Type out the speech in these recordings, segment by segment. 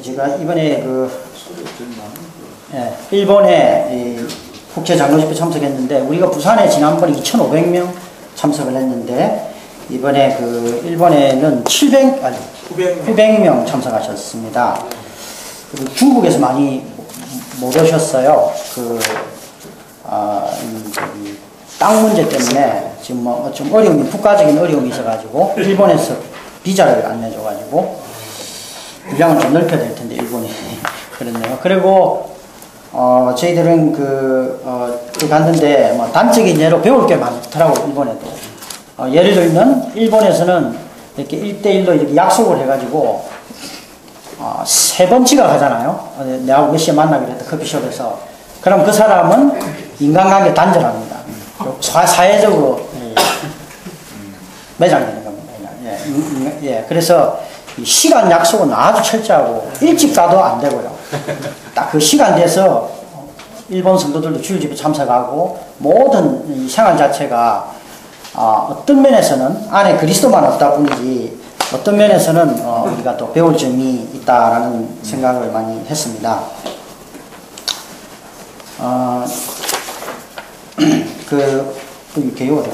제가 이번에 일본에 국제장로집회 참석했는데, 우리가 부산에 지난번에 2,500명 참석을 했는데, 이번에 일본에는 900명 참석하셨습니다. 그리고 중국에서 많이 못 오셨어요. 땅 문제 때문에 지금 좀 국가적인 어려움이 있어가지고, 일본에서 비자를 안 내줘가지고, 분량을 좀 넓혀야 될 텐데, 일본이. 그렇네요. 그리고, 저희들은 갔는데, 단적인 예로 배울 게 많더라고요, 일본에도. 예를 들면, 일본에서는 이렇게 1대1로 이렇게 약속을 해가지고, 3번 지각하잖아요. 내가 몇 시에 만나기로 했다, 커피숍에서. 그럼 그 사람은 인간관계 단절합니다. 사회적으로 매장되는 겁니다. 그래서 시간 약속은 아주 철저하고, 일찍 가도 안 되고요. 딱 그 시간 돼서 일본 성도들도 주일집에 참석하고, 모든 이 생활 자체가 어떤 면에서는 안에 그리스도만 없다 뿐이지, 어떤 면에서는 우리가 또 배울 점이 있다라는 생각을 많이 했습니다. 개요를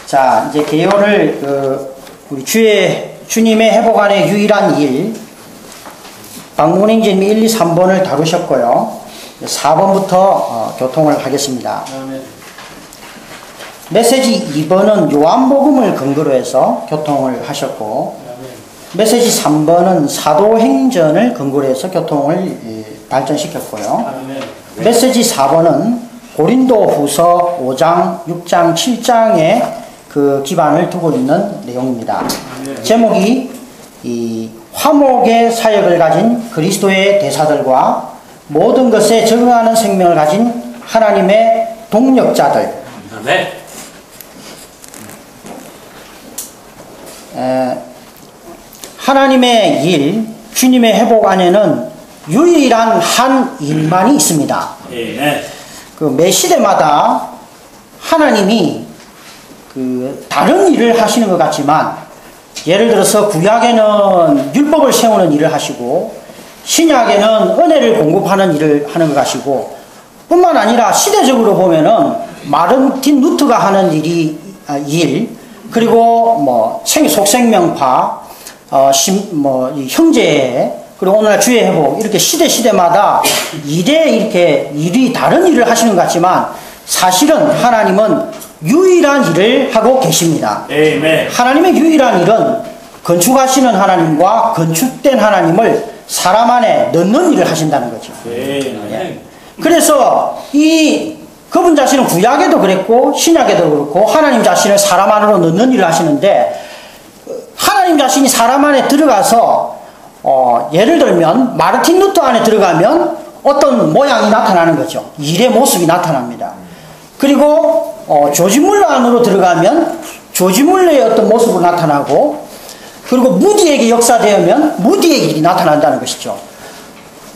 자, 이제 개요를 우리 주님의 회복 안의 유일한 일, 박문행제님이 1, 2, 3번을 다루셨고요. 4번부터 교통을 하겠습니다. 메시지 2번은 요한복음을 근거로 해서 교통을 하셨고, 메시지 3번은 사도행전을 근거로 해서 교통을 발전시켰고요. 메시지 4번은 고린도후서 5장, 6장, 7장에 그 기반을 두고 있는 내용입니다. 제목이 이 화목의 사역을 가진 그리스도의 대사들과 모든 것에 적응하는 생명을 가진 하나님의 동력자들. 하나님의 일, 주님의 회복 안에는 유일한 한 일만이 있습니다. 매 시대마다 하나님이 다른 일을 하시는 것 같지만, 예를 들어서 구약에는 율법을 세우는 일을 하시고, 신약에는 은혜를 공급하는 일을 하는 것 같시고, 뿐만 아니라 시대적으로 보면은 마르틴 루터가 하는 일, 그리고 속생명파, 형제, 그리고 오늘날 주의 회복, 이렇게 시대마다 이렇게 다른 일을 하시는 것 같지만, 사실은 하나님은 유일한 일을 하고 계십니다. 하나님의 유일한 일은 건축하시는 하나님과 건축된 하나님을 사람 안에 넣는 일을 하신다는 거죠. 그래서 그분 자신은 구약에도 그랬고 신약에도 그렇고, 하나님 자신을 사람 안으로 넣는 일을 하시는데, 하나님 자신이 사람 안에 들어가서 예를 들면 마르틴 루터 안에 들어가면 어떤 모양이 나타나는 거죠. 일의 모습이 나타납니다. 그리고 조지 물러 안으로 들어가면 조지 물러의 어떤 모습으로 나타나고, 그리고 무디에게 역사되면 무디의 일이 나타난다는 것이죠.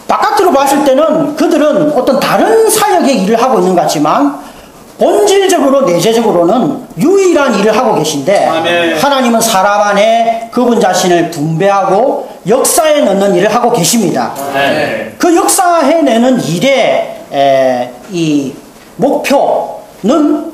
바깥으로 봤을 때는 그들은 어떤 다른 사역의 일을 하고 있는 것 같지만, 본질적으로 내재적으로는 유일한 일을 하고 계신데, 아멘. 하나님은 사람 안에 그분 자신을 분배하고 역사에 넣는 일을 하고 계십니다. 아멘. 그 역사해내는 일의 이 목표는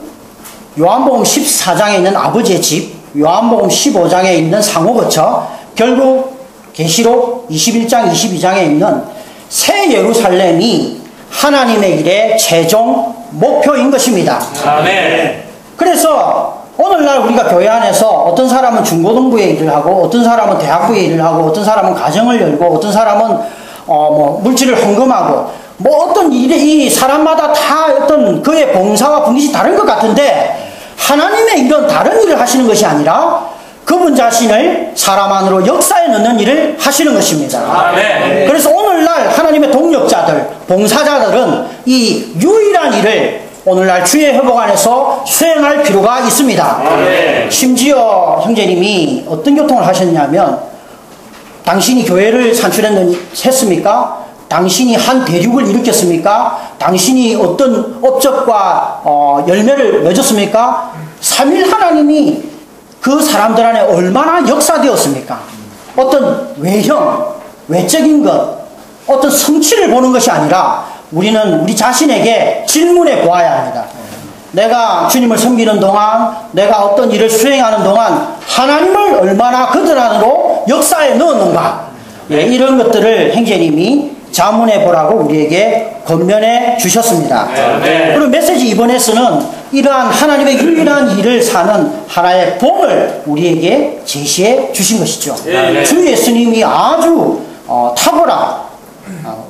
요한복음 14장에 있는 아버지의 집, 요한복음 15장에 있는 상호거처, 결국 계시록 21장, 22장에 있는 새 예루살렘이 하나님의 일의 최종 목표인 것입니다. 아멘. 그래서 오늘날 우리가 교회 안에서 어떤 사람은 중고등부의 일을 하고, 어떤 사람은 대학부의 일을 하고, 어떤 사람은 가정을 열고, 어떤 사람은 물질을 헌금하고, 어떤 일이 사람마다 다 어떤 그의 봉사와 분깃이 다른 것 같은데, 하나님의 일은 다른 일을 하시는 것이 아니라 그분 자신을 사람 안으로 역사에 넣는 일을 하시는 것입니다. 아멘. 그래서 오늘날 하나님의 동력자들, 봉사자들은 이 유일한 일을 오늘날 주의 회복 안에서 수행할 필요가 있습니다. 아멘. 심지어 형제님이 어떤 교통을 하셨냐면, 당신이 교회를 산출했습니까? 당신이 한 대륙을 일으켰습니까? 당신이 어떤 업적과 열매를 맺었습니까? 삼일 하나님이 그 사람들 안에 얼마나 역사되었습니까? 어떤 외형, 외적인 것, 어떤 성취를 보는 것이 아니라 우리는 우리 자신에게 질문해 보아야 합니다. 내가 주님을 섬기는 동안, 내가 어떤 일을 수행하는 동안 하나님을 얼마나 그들 안으로 역사에 넣었는가. 예, 이런 것들을 행제님이 자문해 보라고 우리에게 권면해 주셨습니다. 그리고 메시지 2번에서는 이러한 하나님의 유일한 일을 사는 하나의 본을 우리에게 제시해 주신 것이죠. 주 예수님이 아주 탁월한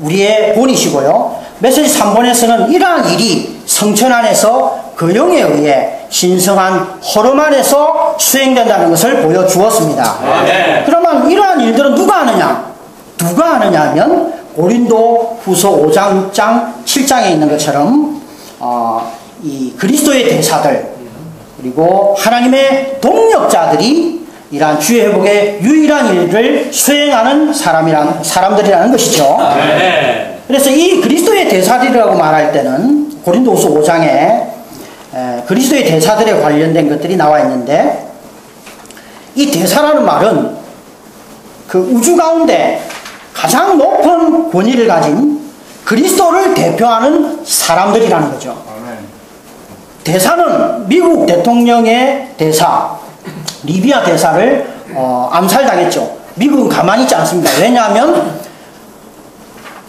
우리의 본이시고요. 메시지 3번에서는 이러한 일이 성천 안에서 그 영에 의해 신성한 허름 안에서 수행된다는 것을 보여주었습니다. 그러면 이러한 일들은 누가 하느냐? 누가 하느냐 하면 고린도 후서 5장, 6장, 7장에 있는 것처럼 이 그리스도의 대사들 그리고 하나님의 동력자들이 이러한 주의 회복의 유일한 일을 수행하는 사람들이라는 것이죠. 그래서 이 그리스도의 대사들이라고 말할 때는 고린도후서 5장에 그리스도의 대사들에 관련된 것들이 나와 있는데 이 대사라는 말은 그 우주 가운데 가장 높은 권위를 가진 그리스도를 대표하는 사람들이라는 거죠. 대사는 미국 대통령의 대사, 리비아 대사를 암살당했죠. 미국은 가만히 있지 않습니다. 왜냐하면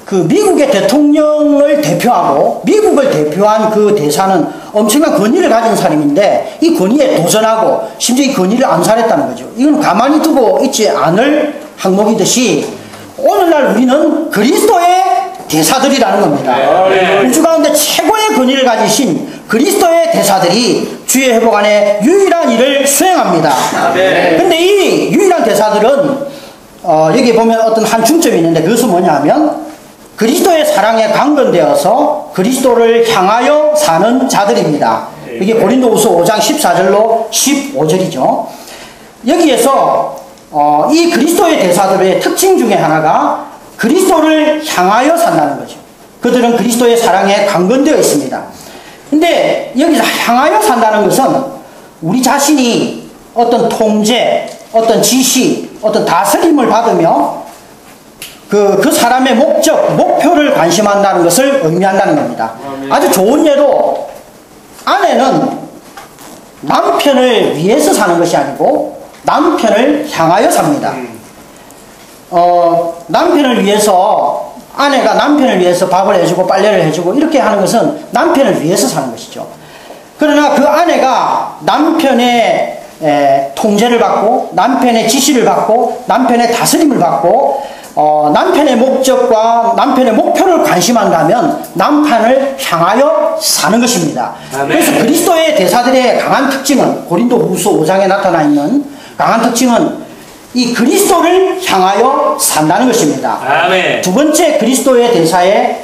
그 미국의 대통령을 대표하고 미국을 대표한 그 대사는 엄청난 권위를 가진 사람인데 이 권위에 도전하고 심지어 이 권위를 암살했다는 거죠. 이건 가만히 두고 있지 않을 항목이듯이 오늘날 우리는 그리스도의 대사들이라는 겁니다. 우주 가운데 최고의 권위를 가지신 그리스도의 대사들이 주의 회복 안에 유일한 일을 수행합니다. 그런데 이 유일한 대사들은 여기 보면 어떤 한 중점이 있는데 그것은 뭐냐 하면 그리스도의 사랑에 강건되어서 그리스도를 향하여 사는 자들입니다. 이게 고린도후서 5장 14절로 15절이죠. 여기에서 이 그리스도의 대사들의 특징 중에 하나가 그리스도를 향하여 산다는 거죠. 그들은 그리스도의 사랑에 강건되어 있습니다. 근데 여기서 향하여 산다는 것은 우리 자신이 어떤 통제, 어떤 지시, 어떤 다스림을 받으며 그 사람의 목표를 관심한다는 것을 의미한다는 겁니다. 아주 좋은 예로 아내는 남편을 위해서 사는 것이 아니고 남편을 향하여 삽니다. 남편을 위해서 아내가 남편을 위해서 밥을 해주고 빨래를 해주고 이렇게 하는 것은 남편을 위해서 사는 것이죠. 그러나 그 아내가 남편의 통제를 받고 남편의 지시를 받고 남편의 다스림을 받고 남편의 목적과 남편의 목표를 관심한다면 남편을 향하여 사는 것입니다. 그래서 그리스도의 대사들의 강한 특징은 고린도후서 5장에 나타나 있는 강한 특징은 이 그리스도를 향하여 산다는 것입니다. 두 번째 그리스도의 대사의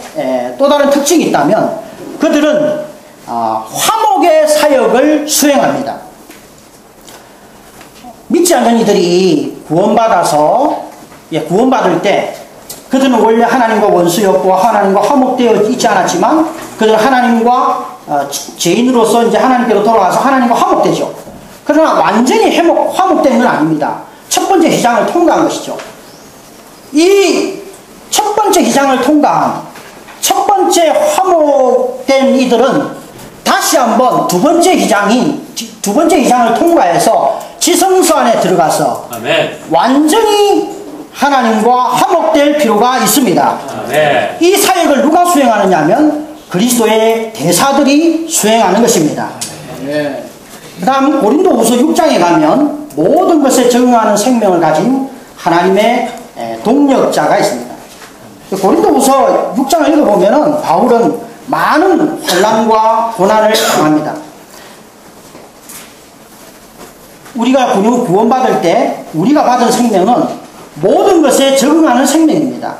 또 다른 특징이 있다면 그들은 화목의 사역을 수행합니다. 믿지 않는 이들이 구원받을 때 그들은 원래 하나님과 원수였고 하나님과 화목되어 있지 않았지만 그들은 하나님과 죄인으로서 이제 하나님께로 돌아가서 하나님과 화목되죠. 그러나 완전히 화목된 건 아닙니다. 첫 번째 휘장을 통과한 것이죠. 이 첫 번째 휘장을 통과한 첫 번째 화목된 이들은 다시 한번 두 번째 휘장을 통과해서 지성소 안에 들어가서 완전히 하나님과 화목될 필요가 있습니다. 이 사역을 누가 수행하느냐 하면 그리스도의 대사들이 수행하는 것입니다. 그 다음 고린도후서 6장에 가면 모든 것에 적응하는 생명을 가진 하나님의 동력자가 있습니다. 고린도후서 6장을 읽어보면 바울은 많은 혼란과 고난을 당합니다. 우리가 구원받을 때 우리가 받은 생명은 모든 것에 적응하는 생명입니다.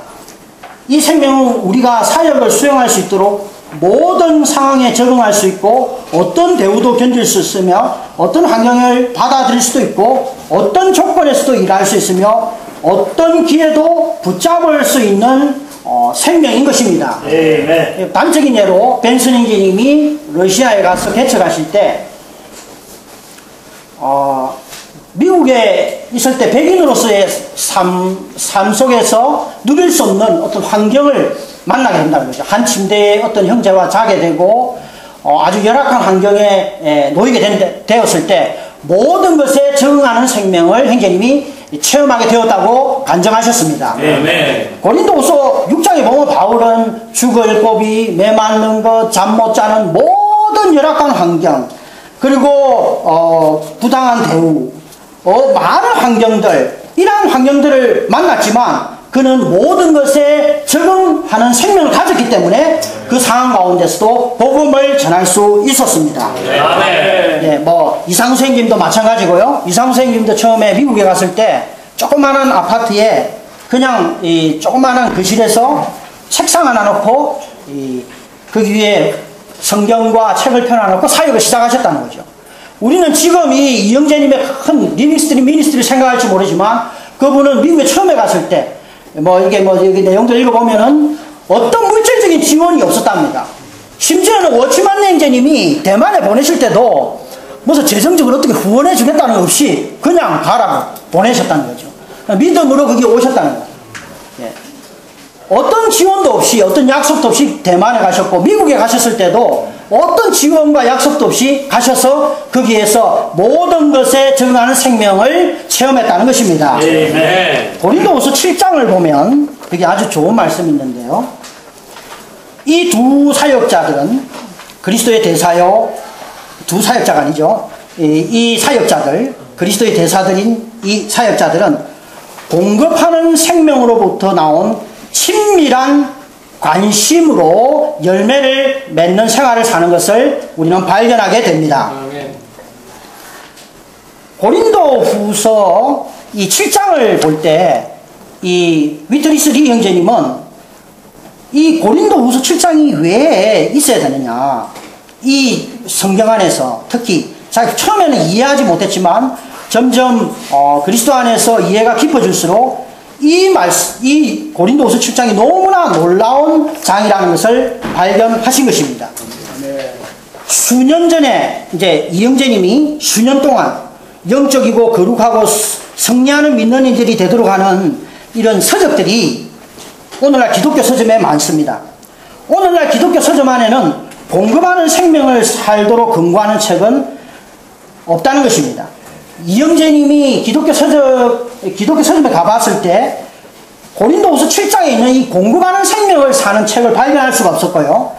이 생명은 우리가 사역을 수행할 수 있도록 모든 상황에 적응할 수 있고 어떤 대우도 견딜 수 있으며 어떤 환경을 받아들일 수도 있고 어떤 조건에서도 일할 수 있으며 어떤 기회도 붙잡을 수 있는 생명인 것입니다. 단적인 예로 벤슨 형제님이 러시아에 가서 개척하실 때 미국에 있을 때 백인으로서의 삶 속에서 누릴 수 없는 어떤 환경을 만나게 된다는 거죠. 한 침대에 어떤 형제와 자게 되고 아주 열악한 환경에 놓이게 되었을 때 모든 것에 적응하는 생명을 형제님이 체험하게 되었다고 간증하셨습니다. 네. 고린도후서 6장에 보면 바울은 죽을 고비, 매 맞는 것, 잠 못 자는 모든 열악한 환경, 그리고 부당한 대우, 많은 환경들, 이러한 환경들을 만났지만 그는 모든 것에 적응하는 생명을 가졌기 때문에 그 상황 가운데서도 복음을 전할 수 있었습니다. 네, 이상수 선생님도 마찬가지고요. 이상수 선생님도 처음에 미국에 갔을 때 조그마한 아파트에 그냥 이 조그마한 거실에서 책상 하나 놓고 그 위에 성경과 책을 펴놔놓고 사역을 시작하셨다는 거죠. 우리는 지금 이 이영재님의 큰 리빙스트리 미니스트리를 생각할지 모르지만 그분은 미국에 처음에 갔을 때 여기 내용들 읽어보면은 어떤 물질적인 지원이 없었답니다. 심지어는 워치만 형제님이 대만에 보내실 때도 무슨 재정적으로 어떻게 후원해 주겠다는 거 없이 그냥 가라고 보내셨다는 거죠. 믿음으로 거기 오셨다는 거죠. 예. 어떤 지원도 없이 어떤 약속도 없이 대만에 가셨고 미국에 가셨을 때도 어떤 지원과 약속도 없이 가셔서 거기에서 모든 것에 적응하는 생명을 체험했다는 것입니다. 고린도후서 7장을 보면 여기 아주 좋은 말씀이 있는데요. 이 두 사역자들은 그리스도의 대사요, 두 사역자가 아니죠. 이 사역자들, 그리스도의 대사들인 이 사역자들은 공급하는 생명으로부터 나온 친밀한 관심으로 열매를 맺는 생활을 사는 것을 우리는 발견하게 됩니다. 고린도후서 이 7장을 볼 때 이 위트리스 리 형제님은 이 고린도후서 7장이 왜 있어야 되느냐, 이 성경 안에서 특히 자기 처음에는 이해하지 못했지만 점점 그리스도 안에서 이해가 깊어질수록 이 고린도후서 7장이 너무나 놀라운 장이라는 것을 발견하신 것입니다. 수년 전에 이제 이영재님이 수년 동안 영적이고 거룩하고 승리하는 믿는 이들이 되도록 하는 이런 서적들이 오늘날 기독교 서점에 많습니다. 오늘날 기독교 서점 안에는 공급하는 생명을 살도록 권고하는 책은 없다는 것입니다. 이영재님이 기독교 서점에 가봤을 때 고린도후서 7장에 있는 이 공급하는 생명을 사는 책을 발견할 수가 없었고요.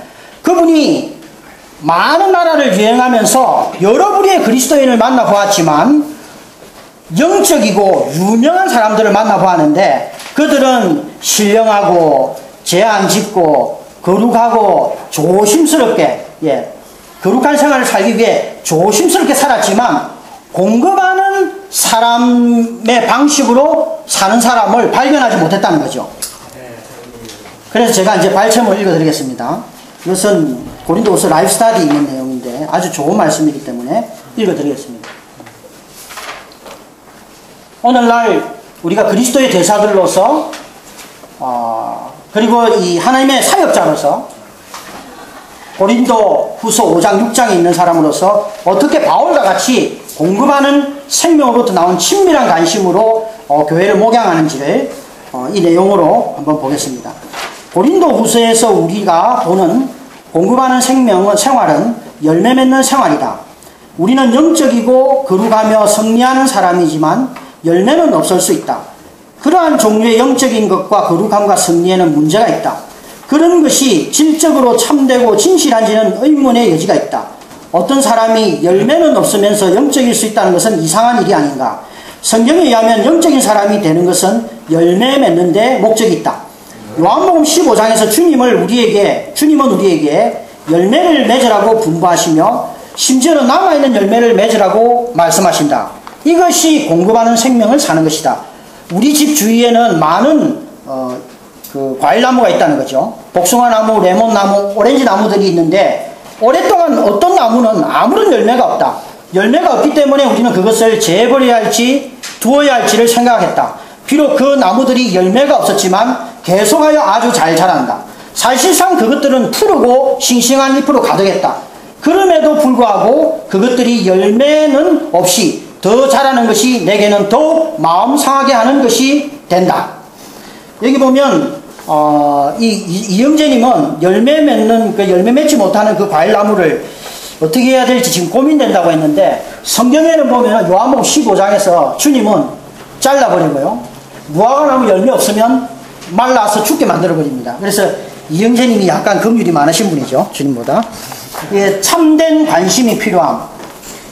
그분이 많은 나라를 여행하면서 여러 부류의 그리스도인을 만나보았지만 영적이고 유명한 사람들을 만나보았는데 그들은 신령하고 죄 안 짓고 거룩하고 조심스럽게, 거룩한 생활을 살기 위해 조심스럽게 살았지만 공급하는 사람의 방식으로 사는 사람을 발견하지 못했다는 거죠. 그래서 제가 이제 발첨을 읽어드리겠습니다. 이것은 고린도후서 라이프 스타디에 있는 내용인데 아주 좋은 말씀이기 때문에 읽어드리겠습니다. 오늘날 우리가 그리스도의 대사들로서 그리고 이 하나님의 사역자로서 고린도후서 5장 6장에 있는 사람으로서 어떻게 바울과 같이 공급하는 생명으로부터 나온 친밀한 관심으로 교회를 목양하는지를 이 내용으로 한번 보겠습니다. 고린도후서에서 우리가 보는 공급하는 생활은 열매 맺는 생활이다. 우리는 영적이고 거룩하며 승리하는 사람이지만 열매는 없을 수 있다. 그러한 종류의 영적인 것과 거룩함과 승리에는 문제가 있다. 그런 것이 질적으로 참되고 진실한지는 의문의 여지가 있다. 어떤 사람이 열매는 없으면서 영적일 수 있다는 것은 이상한 일이 아닌가. 성경에 의하면 영적인 사람이 되는 것은 열매 맺는 데 목적이 있다. 요한복음 15장에서 주님은 우리에게 열매를 맺으라고 분부하시며 심지어는 남아있는 열매를 맺으라고 말씀하신다. 이것이 공급하는 생명을 사는 것이다. 우리 집 주위에는 많은 과일나무가 있다는 거죠. 복숭아나무, 레몬나무, 오렌지나무들이 있는데 오랫동안 어떤 나무는 아무런 열매가 없다. 열매가 없기 때문에 우리는 그것을 재버려야 할지 두어야 할지를 생각했다. 비록 그 나무들이 열매가 없었지만 계속하여 아주 잘 자란다. 사실상 그것들은 푸르고 싱싱한 잎으로 가득했다. 그럼에도 불구하고 그것들이 열매는 없이 더 자라는 것이 내게는 더욱 마음 상하게 하는 것이 된다. 여기 보면 이영재님은 열매 맺는 그 열매 맺지 못하는 그 과일나무를 어떻게 해야 될지 지금 고민된다고 했는데, 성경에는 보면 요한복음 15장에서 주님은 잘라버리고요, 무화과 나무 열매 없으면 말라서 죽게 만들어버립니다. 그래서 이영재님이 약간 긍휼이 많으신 분이죠, 주님보다. 예, 참된 관심이 필요함.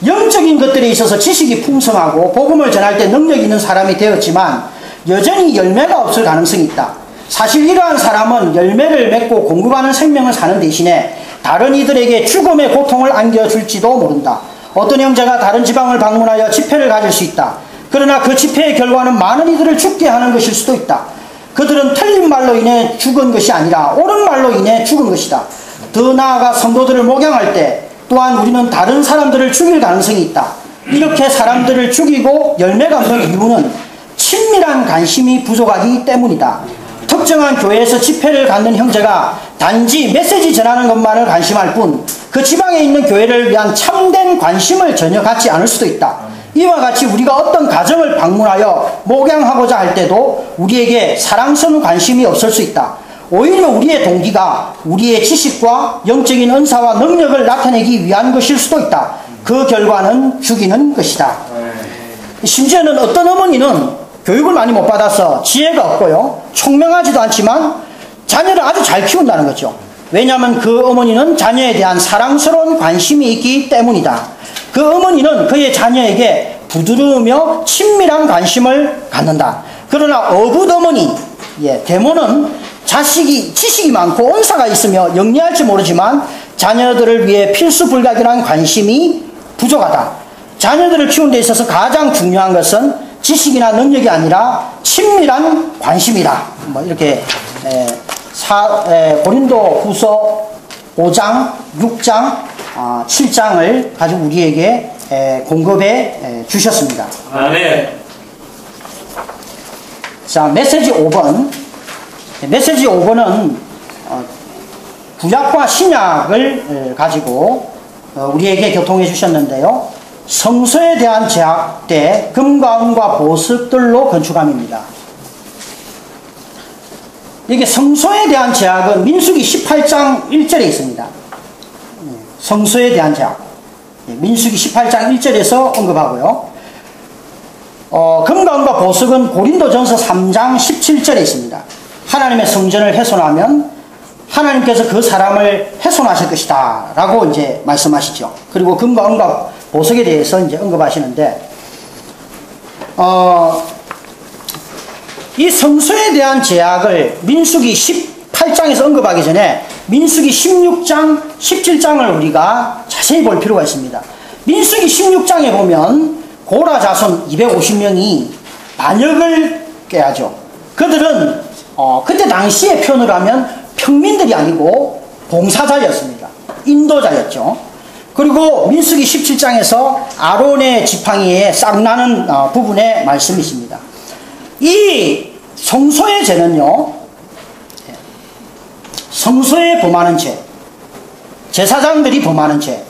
영적인 것들에 있어서 지식이 풍성하고 복음을 전할 때 능력 있는 사람이 되었지만 여전히 열매가 없을 가능성이 있다. 사실 이러한 사람은 열매를 맺고 공급하는 생명을 사는 대신에 다른 이들에게 죽음의 고통을 안겨줄지도 모른다. 어떤 형제가 다른 지방을 방문하여 집회를 가질 수 있다. 그러나 그 집회의 결과는 많은 이들을 죽게 하는 것일 수도 있다. 그들은 틀린 말로 인해 죽은 것이 아니라 옳은 말로 인해 죽은 것이다. 더 나아가 성도들을 목양할 때 또한 우리는 다른 사람들을 죽일 가능성이 있다. 이렇게 사람들을 죽이고 열매가 없는 이유는 친밀한 관심이 부족하기 때문이다. 특정한 교회에서 집회를 갖는 형제가 단지 메시지 전하는 것만을 관심할 뿐 그 지방에 있는 교회를 위한 참된 관심을 전혀 갖지 않을 수도 있다. 이와 같이 우리가 어떤 가정을 방문하여 목양하고자 할 때도 우리에게 사랑스러운 관심이 없을 수 있다. 오히려 우리의 동기가 우리의 지식과 영적인 은사와 능력을 나타내기 위한 것일 수도 있다. 그 결과는 죽이는 것이다. 심지어는 어떤 어머니는 교육을 많이 못 받아서 지혜가 없고요, 총명하지도 않지만 자녀를 아주 잘 키운다는 거죠. 왜냐하면 그 어머니는 자녀에 대한 사랑스러운 관심이 있기 때문이다. 그 어머니는 그의 자녀에게 부드러우며 친밀한 관심을 갖는다. 그러나 어붓어머니, 계모는 지식이 많고 은사가 있으며 영리할지 모르지만 자녀들을 위해 필수불가결한 관심이 부족하다. 자녀들을 키우는 데 있어서 가장 중요한 것은 지식이나 능력이 아니라 친밀한 관심이다. 이렇게 고린도 후서 5장, 6장, 7장을 가지고 우리에게 공급해 주셨습니다. 아멘. 자, 메시지 5번. 메시지 5번은 구약과 신약을 가지고 우리에게 교통해 주셨는데요. 성소에 대한 제약 때 금과 은과 보석들로 건축함입니다. 이게 성소에 대한 제약은 민수기 18장 1절에 있습니다. 성소에 대한 제약. 민수기 18장 1절에서 언급하고요. 금과 은과 보석은 고린도전서 3장 17절에 있습니다. 하나님의 성전을 훼손하면 하나님께서 그 사람을 훼손하실 것이다 라고 이제 말씀하시죠. 그리고 금과 은과 보석에 대해서 이제 언급하시는데, 이 성소에 대한 제약을 민수기 18장에서 언급하기 전에 민수기 16장, 17장을 우리가 자세히 볼 필요가 있습니다. 민수기 16장에 보면 고라 자손 250명이 반역을 깨하죠. 그들은 그때 당시의 표현으로 하면 평민들이 아니고 봉사자였습니다. 인도자였죠. 그리고 민수기 17장에서 아론의 지팡이에 싹나는 부분의 말씀이 있습니다. 이 성소의 죄는요, 성소에 범하는 죄, 제사장들이 범하는 죄,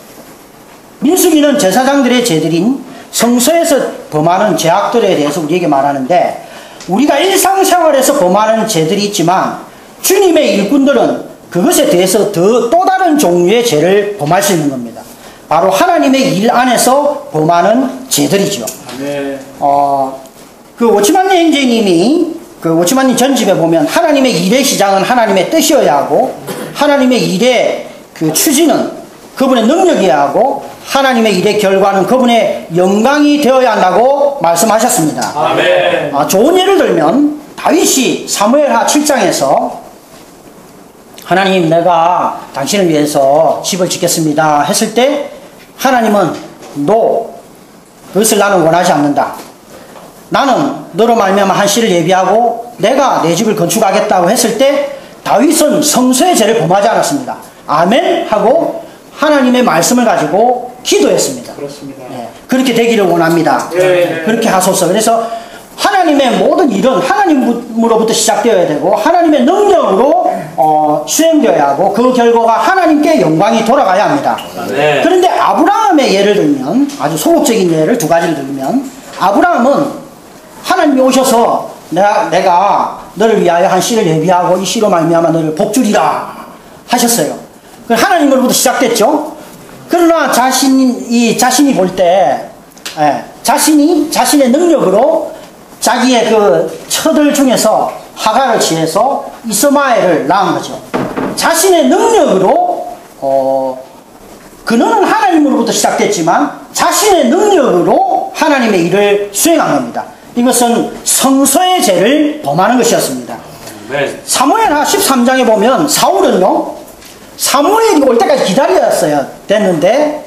민수기는 제사장들의 죄들인 성소에서 범하는 죄악들에 대해서 우리에게 말하는데, 우리가 일상생활에서 범하는 죄들이 있지만 주님의 일꾼들은 그것에 대해서 또 다른 종류의 죄를 범할 수 있는 겁니다. 바로 하나님의 일 안에서 범하는 죄들이죠. 네. 그 오치만니 행제님이 그 오치만니 전집에 보면 하나님의 일의 시작은 하나님의 뜻이어야 하고 하나님의 일의 그 추진은 그분의 능력이어야 하고 하나님의 일의 결과는 그분의 영광이 되어야 한다고 말씀하셨습니다. 아멘. 좋은 예를 들면 다윗이 사무엘하 7장에서 하나님, 내가 당신을 위해서 집을 짓겠습니다 했을 때 하나님은 그것을 나는 원하지 않는다. 나는 너로 말미암아 한 씨를 예비하고 내가 내 집을 건축하겠다고 했을 때 다윗은 성소의 죄를 범하지 않았습니다. 아멘 하고 하나님의 말씀을 가지고 기도했습니다. 그렇습니다. 네, 그렇게 되기를 원합니다. 네. 그렇게 하소서. 그래서 하나님의 모든 일은 하나님으로부터 시작되어야 되고 하나님의 능력으로 수행되어야 하고 그 결과가 하나님께 영광이 돌아가야 합니다. 네. 그런데 아브라함의 예를 들면, 아주 소극적인 예를 두 가지를 들면, 아브라함은 하나님이 오셔서 내가 너를 위하여 한 씨를 예비하고 이 씨로 말미암아 너를 복주리라 하셨어요. 하나님으로부터 시작됐죠. 그러나 자신이 볼 때 자신의 능력으로 자기의 그 처들 중에서 하가를 취해서 이스마엘을 낳은 거죠. 자신의 능력으로 그는 하나님으로부터 시작됐지만 자신의 능력으로 하나님의 일을 수행한 겁니다. 이것은 성소의 죄를 범하는 것이었습니다. 네. 사무엘하 13장에 보면 사울은요, 사무엘이 올 때까지 기다렸어야 됐는데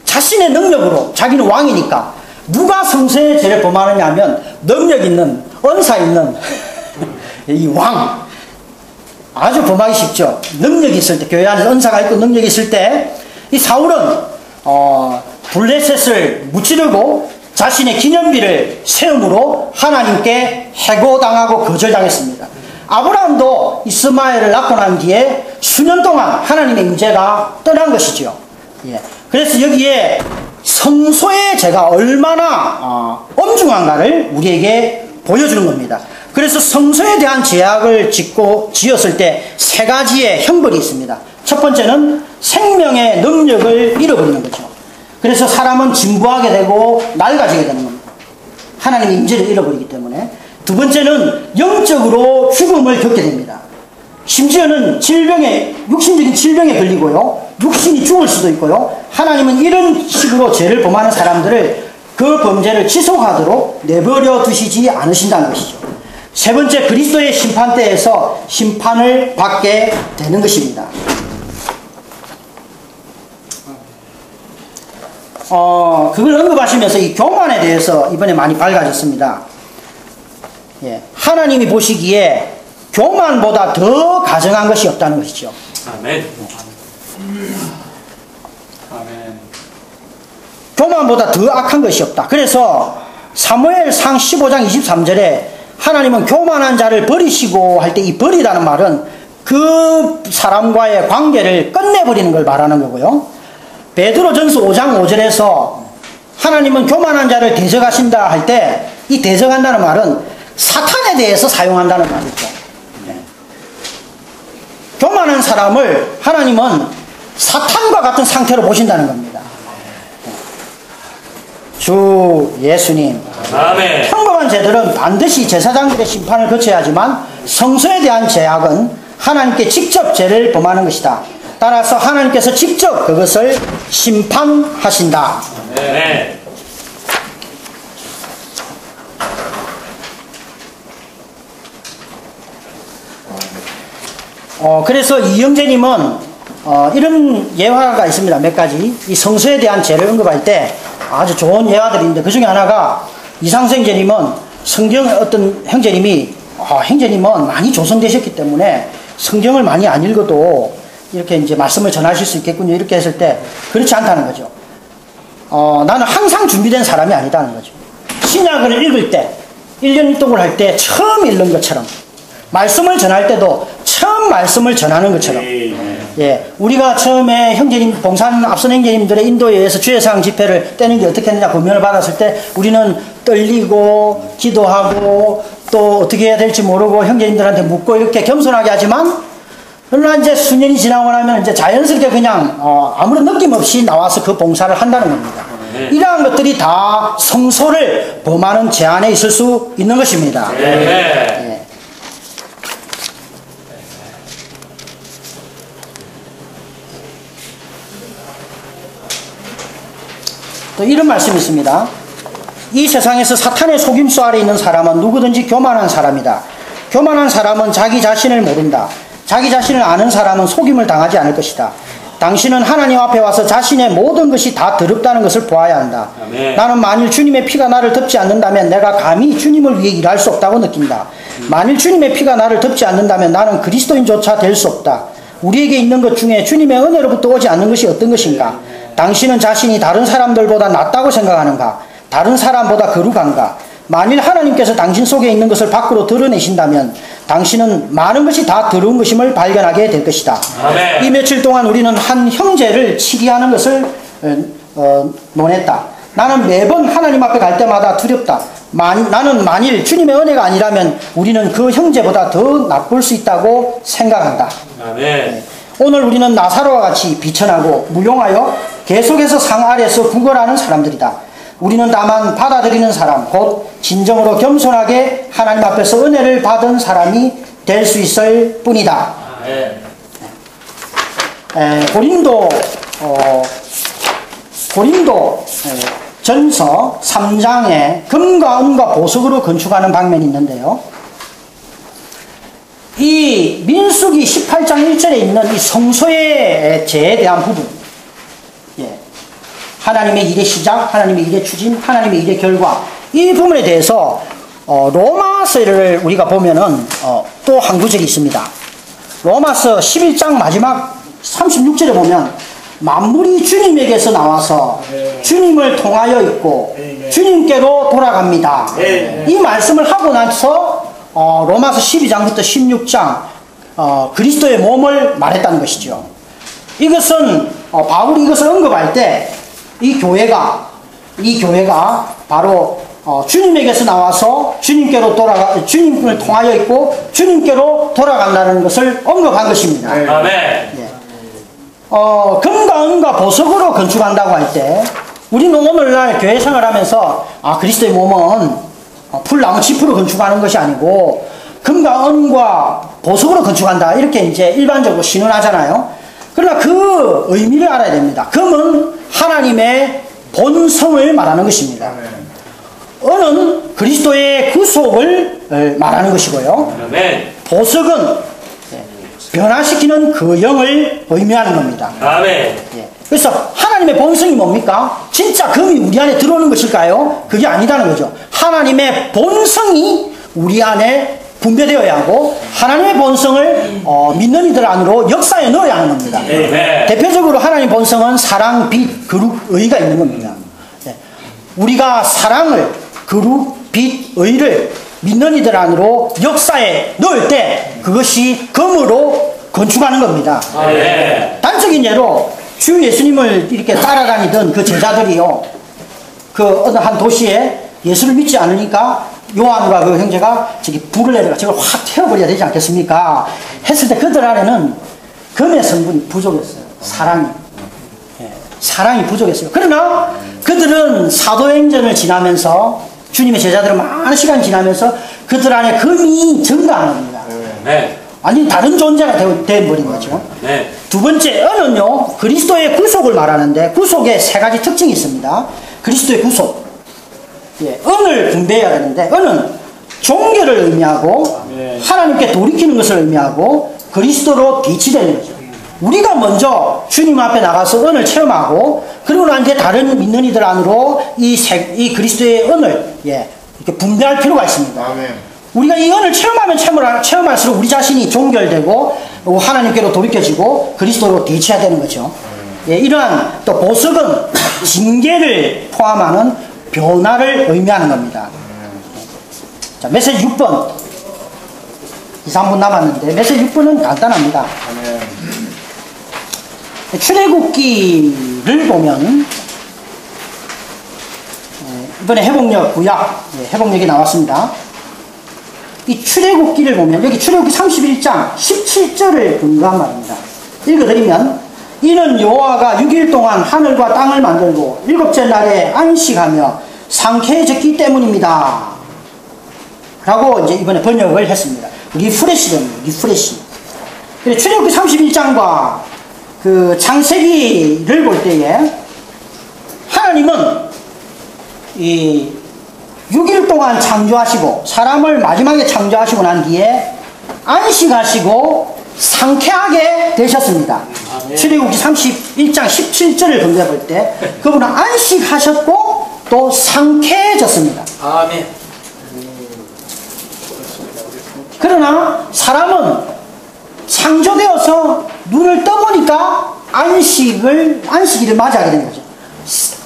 자신의 능력으로, 자기는 왕이니까 누가 성소의 죄를 범하느냐 하면 능력 있는, 은사 있는 이 왕, 아주 범하기 쉽죠. 능력이 있을 때, 교회 안에서 은사가 있고 능력이 있을 때 이 사울은 블레셋을 무찌르고 자신의 기념비를 세움으로 하나님께 해고당하고 거절당했습니다. 아브라함도 이스마엘을 낳고 난 뒤에 수년 동안 하나님의 임재가 떠난 것이죠. 예. 그래서 여기에 성소의 죄가 얼마나 엄중한가를 우리에게 보여주는 겁니다. 그래서 성소에 대한 제약을 지었을 때 세 가지의 형벌이 있습니다. 첫 번째는 생명의 능력을 잃어버리는 거죠. 그래서 사람은 진부하게 되고 낡아지게 되는 겁니다. 하나님의 임재를 잃어버리기 때문에. 두 번째는 영적으로 죽음을 겪게 됩니다. 심지어는 육신적인 질병에 걸리고요, 육신이 죽을 수도 있고요. 하나님은 이런 식으로 죄를 범하는 사람들을 그 범죄를 지속하도록 내버려 두시지 않으신다는 것이죠. 세 번째, 그리스도의 심판대에서 심판을 받게 되는 것입니다. 그걸 언급하시면서 이 교만에 대해서 이번에 많이 밝아졌습니다. 예, 하나님이 보시기에 교만보다 더 가증한 것이 없다는 것이죠. 아멘. 아멘. 교만보다 더 악한 것이 없다. 그래서 사무엘상 15장 23절에 하나님은 교만한 자를 버리시고 할 때 이 버리라는 말은 그 사람과의 관계를 끝내버리는 걸 말하는 거고요. 베드로전서 5장 5절에서 하나님은 교만한 자를 대적하신다 할 때 이 대적한다는 말은 사탄에 대해서 사용한다는 말이죠. 네. 교만한 사람을 하나님은 사탄과 같은 상태로 보신다는 겁니다. 주 예수님, 아멘. 평범한 죄들은 반드시 제사장들의 심판을 거쳐야 하지만 성소에 대한 죄악은 하나님께 직접 죄를 범하는 것이다. 따라서 하나님께서 직접 그것을 심판하신다. 네. 그래서 이영재님은 이런 예화가 있습니다. 몇 가지. 이 성소에 대한 죄를 언급할 때 아주 좋은 예화들인데 그 중에 하나가 이상수 형제님은 성경의 어떤 형제님이 형제님은 많이 조선되셨기 때문에 성경을 많이 안 읽어도 이렇게 이제 말씀을 전하실 수 있겠군요. 이렇게 했을 때 그렇지 않다는 거죠. 나는 항상 준비된 사람이 아니다는 거죠. 신약을 읽을 때 1년 입독을 할 때 처음 읽는 것처럼 말씀을 전할 때도 처음 말씀을 전하는 것처럼 예, 우리가 처음에 형제님, 봉산 앞선 형제님들의 인도에 의해서 주의사항 집회를 떼는 게 어떻게 했느냐 고면을 받았을 때 우리는 떨리고 기도하고 또 어떻게 해야 될지 모르고 형제님들한테 묻고 이렇게 겸손하게 하지만 그러나 이제 수년이 지나고 나면 이제 자연스럽게 그냥 아무런 느낌 없이 나와서 그 봉사를 한다는 겁니다. 이러한 것들이 다 성소를 범하는 죄 안에 있을 수 있는 것입니다. 예. 또 이런 말씀이 있습니다. 이 세상에서 사탄의 속임수 아래 있는 사람은 누구든지 교만한 사람이다. 교만한 사람은 자기 자신을 모른다. 자기 자신을 아는 사람은 속임을 당하지 않을 것이다. 당신은 하나님 앞에 와서 자신의 모든 것이 다 더럽다는 것을 보아야 한다. 아멘. 나는 만일 주님의 피가 나를 덮지 않는다면 내가 감히 주님을 위해 일할 수 없다고 느낀다. 만일 주님의 피가 나를 덮지 않는다면 나는 그리스도인조차 될 수 없다. 우리에게 있는 것 중에 주님의 은혜로부터 오지 않는 것이 어떤 것인가? 당신은 자신이 다른 사람들보다 낫다고 생각하는가? 다른 사람보다 거룩한가? 만일 하나님께서 당신 속에 있는 것을 밖으로 드러내신다면 당신은 많은 것이 다 더러운 것임을 발견하게 될 것이다. 아멘. 이 며칠 동안 우리는 한 형제를 치리하는 것을 논했다. 나는 매번 하나님 앞에 갈 때마다 두렵다. 나는 만일 주님의 은혜가 아니라면 우리는 그 형제보다 더 나쁠 수 있다고 생각한다. 아멘. 오늘 우리는 나사로와 같이 비천하고 무용하여 계속해서 상 아래서 구걸하는 사람들이다. 우리는 다만 받아들이는 사람, 곧 진정으로 겸손하게 하나님 앞에서 은혜를 받은 사람이 될 수 있을 뿐이다. 고린도 전서 3장에 금과 은과 보석으로 건축하는 방면이 있는데요. 이 민수기 18장 1절에 있는 이 성소의 죄에 대한 부분, 하나님의 일의 시작, 하나님의 일의 추진, 하나님의 일의 결과, 이 부분에 대해서 로마서를 우리가 보면은 또 한 구절이 있습니다. 로마서 11장 마지막 36절에 보면 만물이 주님에게서 나와서 주님을 통하여 있고 주님께로 돌아갑니다. 이 말씀을 하고 나서 로마서 12장부터 16장 그리스도의 몸을 말했다는 것이죠. 이것은 바울이 이것을 언급할 때 이 교회가 바로 주님에게서 나와서 주님을 통하여 있고 주님께로 돌아간다는 것을 언급한 것입니다. 아멘. 금과 은과 보석으로 건축한다고 할 때 우리는 오늘날 교회 생활하면서 그리스도의 몸은 풀나무 지프로 건축하는 것이 아니고 금과 은과 보석으로 건축한다 이렇게 이제 일반적으로 신원하잖아요. 그러나 그 의미를 알아야 됩니다. 금은 하나님의 본성을 말하는 것입니다. 은은 그리스도의 구속을 말하는 것이고요. 보석은 변화시키는 그 영을 의미하는 겁니다. 아멘. 그래서 하나님의 본성이 뭡니까? 진짜 금이 우리 안에 들어오는 것일까요? 그게 아니라는 거죠. 하나님의 본성이 우리 안에 분배되어야 하고 하나님의 본성을 믿는 이들 안으로 역사에 넣어야 하는 겁니다. 대표적으로 하나님의 본성은 사랑, 빛, 거룩, 의가 있는 겁니다. 우리가 사랑을, 거룩, 빛, 의를 믿는 이들 안으로 역사에 넣을 때 그것이 금으로 건축하는 겁니다. 단적인 예로 주 예수님을 이렇게 따라다니던 그 제자들이요, 그 어느 한 도시에 예수를 믿지 않으니까 요한과 그 형제가 저기 불을 내려가 저걸 확 태워버려야 되지 않겠습니까? 했을 때 그들 안에는 금의 성분이 부족했어요. 사랑이 부족했어요. 그러나 그들은 사도행전을 지나면서 주님의 제자들은 많은 시간이 지나면서 그들 안에 금이 증가하는 겁니다. 완전히 다른 존재가 되어버린 거죠. 두 번째, 은은요, 그리스도의 구속을 말하는데 구속에 세 가지 특징이 있습니다. 그리스도의 구속. 은을 분배해야 되는데 은은 종교를 의미하고 하나님께 돌이키는 것을 의미하고 그리스도로 빛이 되는 거죠. 우리가 먼저 주님 앞에 나가서 은을 체험하고 그리고 난 뒤에 다른 믿는 이들 안으로 이 그리스도의 은을 이렇게 분배할 필요가 있습니다. 우리가 이 은을 체험할수록 우리 자신이 종결되고 하나님께로 돌이켜지고 그리스도로 대치해야 되는 거죠. 이러한 또 보석은 징계를 포함하는 변화를 의미하는 겁니다. 자, 메시지 6번 2, 3분 남았는데 메시지 6번은 간단합니다. 출애굽기를 보면 이번에 회복력 구약 회복력이 나왔습니다. 이 출애굽기를 보면 여기 출애굽기 31장 17절을 근거한 말입니다. 읽어드리면 이는 여호와가 6일 동안 하늘과 땅을 만들고 일곱째 날에 안식하며 상쾌해졌기 때문입니다. 라고 이제 이번에 번역을 했습니다. 리프레시입니다. 리프레시. 출애굽기 31장과 그 창세기를 볼 때에 하나님은 이 6일 동안 창조하시고 사람을 마지막에 창조하시고 난 뒤에 안식하시고 상쾌하게 되셨습니다. 출애굽기 31장 17절을 근거해 볼 때 그분은 안식하셨고 또 상쾌해졌습니다. 아멘. 그러나 사람은 창조되어서 눈을 떠보니까 안식일을 맞이하게 된 거죠.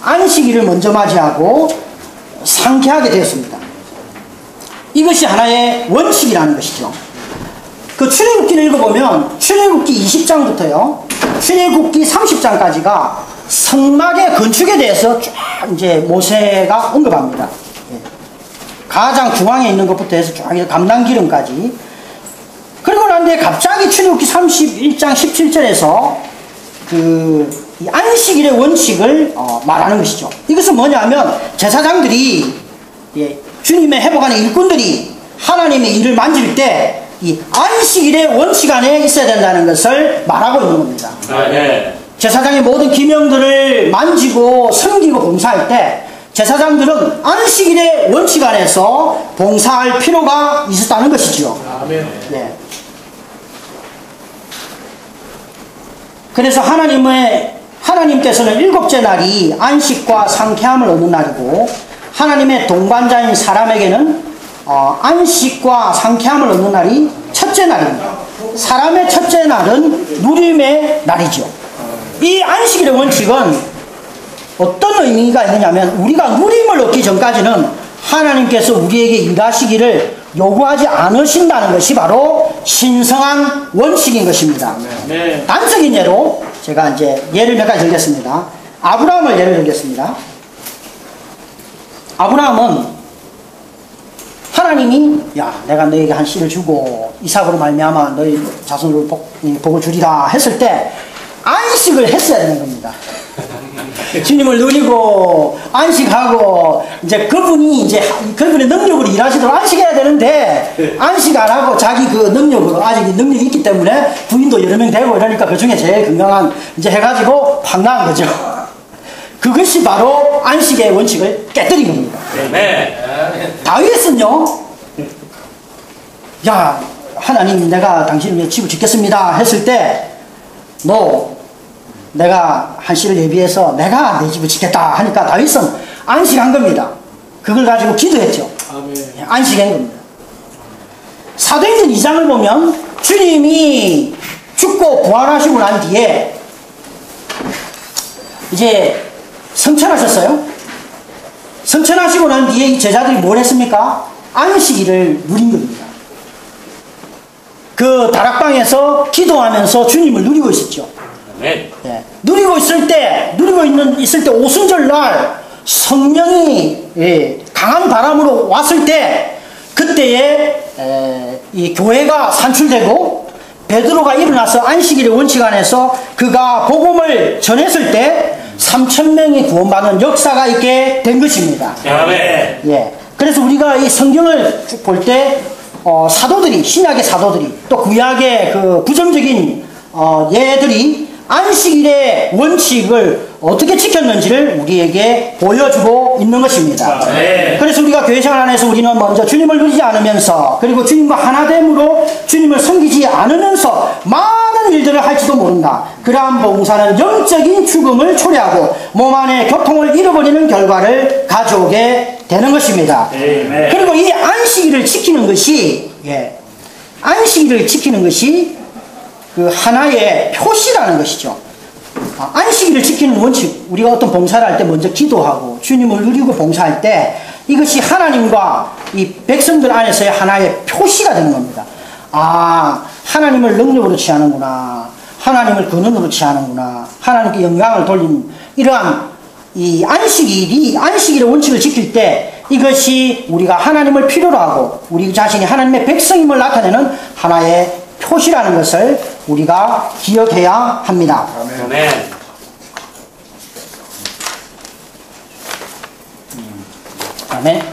안식일을 먼저 맞이하고 상쾌하게 되었습니다. 이것이 하나의 원칙이라는 것이죠. 그 출애굽기를 읽어보면 출애굽기 20장부터요 출애굽기 30장까지가 성막의 건축에 대해서 쫙 이제 모세가 언급합니다. 예. 가장 중앙에 있는 것부터 해서 쫙 감람기름까지. 그리고 난 뒤에 갑자기 출애굽기 31장 17절에서 이 안식일의 원칙을 말하는 것이죠. 이것은 뭐냐면 제사장들이 주님의 회복하는 일꾼들이 하나님의 일을 만질 때 이 안식일의 원칙 안에 있어야 된다는 것을 말하고 있는 겁니다. 네. 제사장의 모든 기명들을 만지고 섬기고 봉사할 때 제사장들은 안식일의 원칙 안에서 봉사할 필요가 있었다는 것이죠. 네. 그래서 하나님께서는 일곱째 날이 안식과 상쾌함을 얻는 날이고 하나님의 동반자인 사람에게는 안식과 상쾌함을 얻는 날이 첫째 날입니다. 사람의 첫째 날은 누림의 날이죠. 이 안식일의 원칙은 어떤 의미가 있느냐면 우리가 누림을 얻기 전까지는 하나님께서 우리에게 일하시기를 요구하지 않으신다는 것이 바로 신성한 원칙인 것입니다. 네. 단적인 예로 제가 이제 예를 몇 가지 들겠습니다. 아브라함을 예를 들겠습니다. 아브라함은 하나님이 내가 너에게 한 씨를 주고 이삭으로 말미암아 너희 자손으로 복을 주리라 했을 때 안식을 했어야 되는 겁니다. 주님을 누리고 안식하고 이제 그분의 능력으로 일하시도록 안식해야 되는데 안식 안 하고 자기 그 능력으로 아직 능력이 있기 때문에 부인도 여러 명 되고 이러니까 그 중에 제일 건강한 이제 해가지고 확 나은 거죠. 그것이 바로 안식의 원칙을 깨뜨린 겁니다. 네. 다윗은요, 하나님 내가 당신을 위해 집을 짓겠습니다 했을 때 내가 한 씨를 예비해서 내가 내 집을 짓겠다 하니까 다윗은 안식한 겁니다. 그걸 가지고 기도했죠. 안식한 겁니다. 사도행전 2장을 보면 주님이 죽고 부활하시고 난 뒤에 이제 성천하셨어요. 성천하시고 난 뒤에 이 제자들이 뭘 했습니까? 안식일을 누린 겁니다. 그 다락방에서 기도하면서 주님을 누리고 있었죠. 네. 누리고 있을 때 오순절 날 성령이 강한 바람으로 왔을 때 그때에 이 교회가 산출되고 베드로가 일어나서 안식일의 원칙 안에서 그가 복음을 전했을 때 3,000명이 구원받는 역사가 있게 된 것입니다. 네. 그래서 우리가 이 성경을 볼 때 사도들이 신약의 사도들이 또 구약의 그 부정적인 예들이 안식일의 원칙을 어떻게 지켰는지를 우리에게 보여주고 있는 것입니다. 그래서 우리가 교회생활 안에서 우리는 먼저 주님을 누리지 않으면서 그리고 주님과 하나됨으로 주님을 섬기지 않으면서 많은 일들을 할지도 모른다. 그러한 봉사는 영적인 죽음을 초래하고 몸 안에 교통을 잃어버리는 결과를 가져오게 되는 것입니다. 그리고 이 안식일을 지키는 것이 그 하나의 표시라는 것이죠. 안식일을 지키는 원칙, 우리가 어떤 봉사를 할 때 먼저 기도하고 주님을 누리고 봉사할 때 이것이 하나님과 이 백성들 안에서의 하나의 표시가 되는 겁니다. 하나님을 능력으로 취하는구나, 하나님을 근원으로 취하는구나, 하나님께 영광을 돌리는 이러한 이 안식일의 원칙을 지킬 때 이것이 우리가 하나님을 필요로 하고 우리 자신이 하나님의 백성임을 나타내는 하나의 표시라는 것을 우리가 기억해야 합니다. 아멘. 아멘.